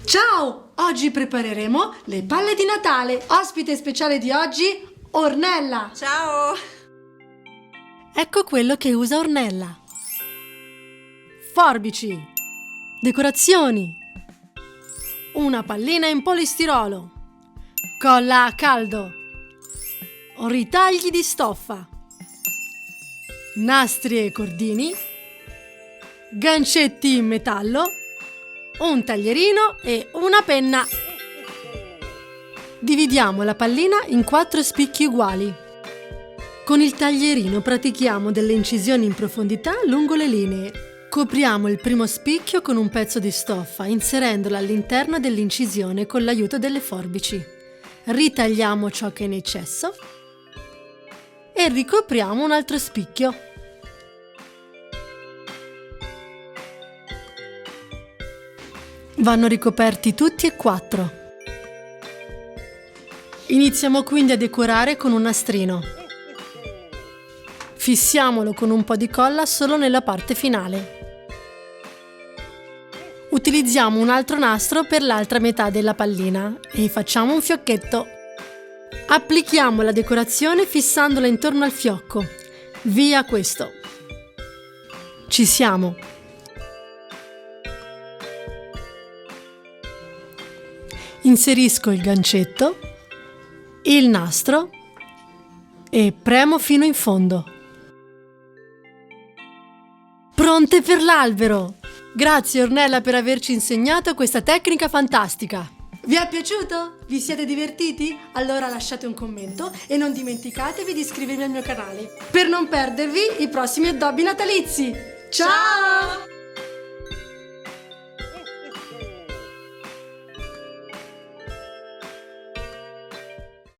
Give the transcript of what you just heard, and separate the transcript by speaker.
Speaker 1: Ciao! Oggi prepareremo le palle di Natale. Ospite speciale di oggi, Ornella.
Speaker 2: Ciao!
Speaker 1: Ecco quello che usa Ornella. Forbici, decorazioni, una pallina in polistirolo, colla a caldo, ritagli di stoffa, nastri e cordini, gancetti in metallo, un taglierino e una penna. Dividiamo la pallina in 4 spicchi uguali. Con il taglierino pratichiamo delle incisioni in profondità lungo le linee. Copriamo il primo spicchio con un pezzo di stoffa, inserendolo all'interno dell'incisione con l'aiuto delle forbici. Ritagliamo ciò che è in eccesso e ricopriamo un altro spicchio. Vanno ricoperti tutti e 4. Iniziamo quindi a decorare con un nastrino. Fissiamolo con un po' di colla solo nella parte finale. Utilizziamo un altro nastro per l'altra metà della pallina e facciamo un fiocchetto. Applichiamo la decorazione fissandola intorno al fiocco. Via questo. Ci siamo. Inserisco il gancetto, il nastro e premo fino in fondo. Pronte per l'albero! Grazie Ornella per averci insegnato questa tecnica fantastica. Vi è piaciuto? Vi siete divertiti? Allora lasciate un commento e non dimenticatevi di iscrivervi al mio canale per non perdervi i prossimi addobbi natalizi. Ciao!